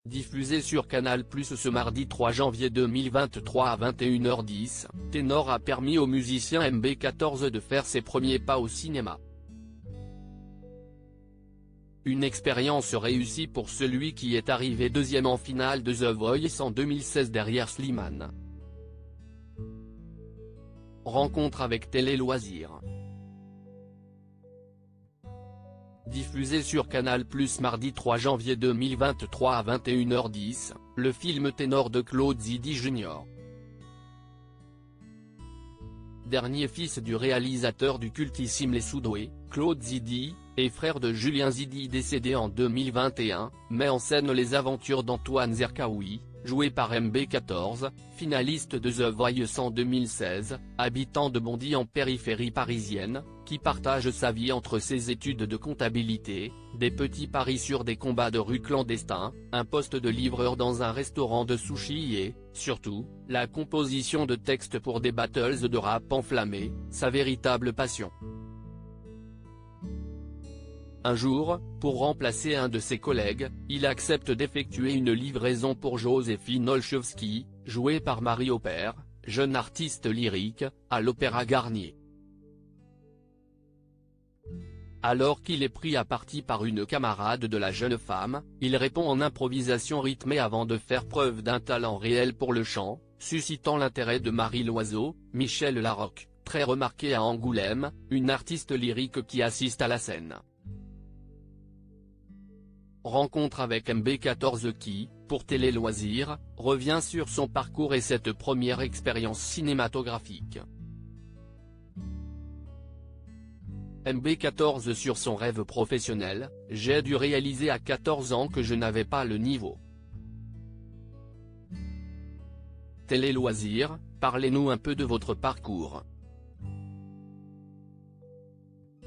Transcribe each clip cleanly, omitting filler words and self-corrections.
Diffusé sur Canal+ ce mardi 3 janvier 2023 à 21h10, Ténor a permis au musicien MB14 de faire ses premiers pas au cinéma. Une expérience réussie pour celui qui est arrivé deuxième en finale de The Voice en 2016 derrière Slimane. Rencontre avec Télé Loisirs. Diffusé sur Canal+ mardi 3 janvier 2023 à 21h10, le film Ténor de Claude Zidi Jr. Dernier fils du réalisateur du cultissime Les Soudoués, Claude Zidi, et frère de Julien Zidi décédé en 2021, met en scène les aventures d'Antoine Zerkaoui, joué par MB14, finaliste de The Voice en 2016, habitant de Bondy en périphérie parisienne, qui partage sa vie entre ses études de comptabilité, des petits paris sur des combats de rue clandestins, un poste de livreur dans un restaurant de sushi et, surtout, la composition de textes pour des battles de rap enflammés, sa véritable passion. Un jour, pour remplacer un de ses collègues, il accepte d'effectuer une livraison pour Joséphine Olchowski, jouée par Marie Aubert, jeune artiste lyrique, à l'Opéra Garnier. Alors qu'il est pris à partie par une camarade de la jeune femme, il répond en improvisation rythmée avant de faire preuve d'un talent réel pour le chant, suscitant l'intérêt de Marie Loiseau, Michel Larocque, très remarquée à Angoulême, une artiste lyrique qui assiste à la scène. Rencontre avec MB14 qui, pour Télé Loisirs, revient sur son parcours et cette première expérience cinématographique. MB14 sur son rêve professionnel, j'ai dû réaliser à 14 ans que je n'avais pas le niveau. Télé Loisirs, parlez-nous un peu de votre parcours.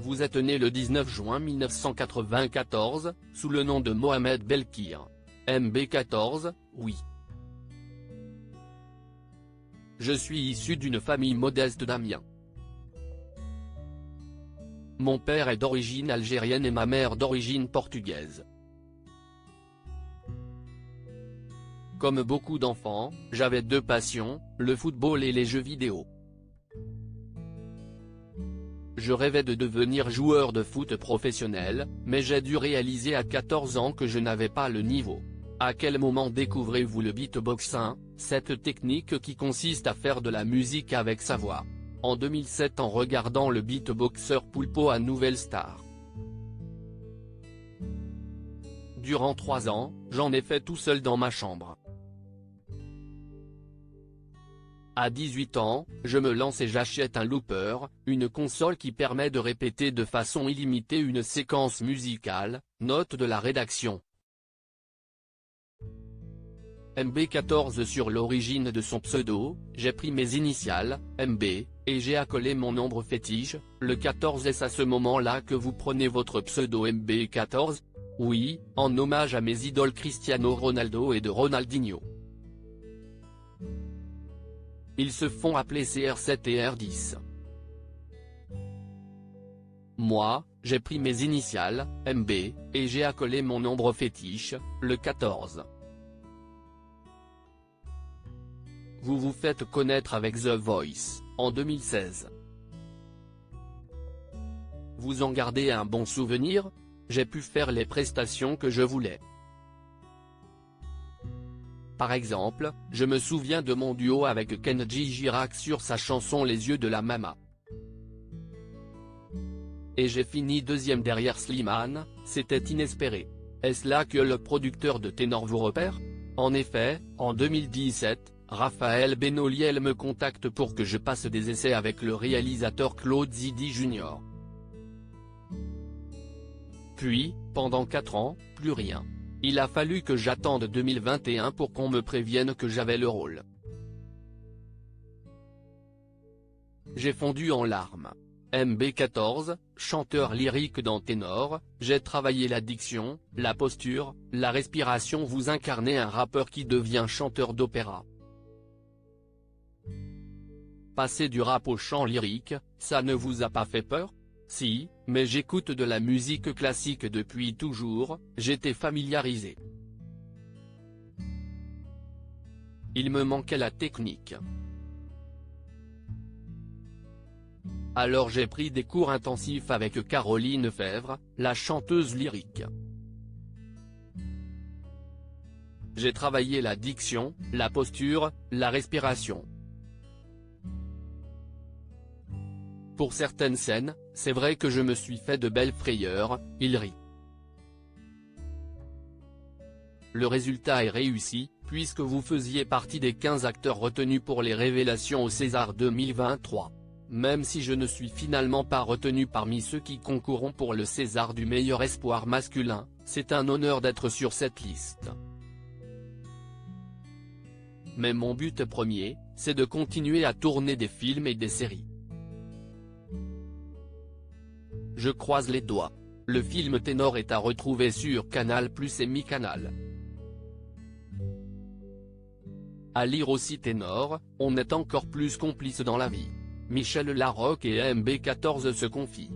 Vous êtes né le 19 juin 1994, sous le nom de Mohamed Belkir. MB14, oui. Je suis issu d'une famille modeste d'Amiens. Mon père est d'origine algérienne et ma mère d'origine portugaise. Comme beaucoup d'enfants, j'avais deux passions, le football et les jeux vidéo. Je rêvais de devenir joueur de foot professionnel, mais j'ai dû réaliser à 14 ans que je n'avais pas le niveau. À quel moment découvrez-vous le beatboxing, cette technique qui consiste à faire de la musique avec sa voix? En 2007 en regardant le beatboxer Poulpo à Nouvelle Star. Durant 3 ans, j'en ai fait tout seul dans ma chambre. À 18 ans, je me lance et j'achète un looper, une console qui permet de répéter de façon illimitée une séquence musicale, note de la rédaction. MB14 sur l'origine de son pseudo, j'ai pris mes initiales, MB, et j'ai accolé mon nombre fétiche, le 14. Est-ce à ce moment-là que vous prenez votre pseudo MB14? Oui, en hommage à mes idoles Cristiano Ronaldo et de Ronaldinho. Ils se font appeler CR7 et R10. Moi, j'ai pris mes initiales, MB, et j'ai accolé mon nombre fétiche, le 14. Vous vous faites connaître avec The Voice, en 2016. Vous en gardez un bon souvenir? J'ai pu faire les prestations que je voulais. Par exemple, je me souviens de mon duo avec Kenji Girac sur sa chanson Les yeux de la Mama. Et j'ai fini deuxième derrière Slimane, c'était inespéré. Est-ce là que le producteur de Ténor vous repère? En effet, en 2017, Raphaël Benoliel me contacte pour que je passe des essais avec le réalisateur Claude Zidi Jr. Puis, pendant 4 ans, plus rien. Il a fallu que j'attende 2021 pour qu'on me prévienne que j'avais le rôle. J'ai fondu en larmes. MB14, chanteur lyrique dans Ténor, j'ai travaillé la diction, la posture, la respiration. Vous incarnez un rappeur qui devient chanteur d'opéra. Passer du rap au chant lyrique, ça ne vous a pas fait peur? Si, mais j'écoute de la musique classique depuis toujours, j'étais familiarisé. il me manquait la technique. Alors j'ai pris des cours intensifs avec Caroline Fèvre, la chanteuse lyrique. J'ai travaillé la diction, la posture, la respiration. Pour certaines scènes, c'est vrai que je me suis fait de belles frayeurs, il rit. Le résultat est réussi, puisque vous faisiez partie des 15 acteurs retenus pour les révélations au César 2023. Même si je ne suis finalement pas retenu parmi ceux qui concourront pour le César du meilleur espoir masculin, c'est un honneur d'être sur cette liste. Mais mon but premier, c'est de continuer à tourner des films et des séries. Je croise les doigts. Le film Ténor est à retrouver sur Canal+ et Mi-Canal. À lire aussi Ténor, on est encore plus complices dans la vie. Michel Larocque et MB14 se confient.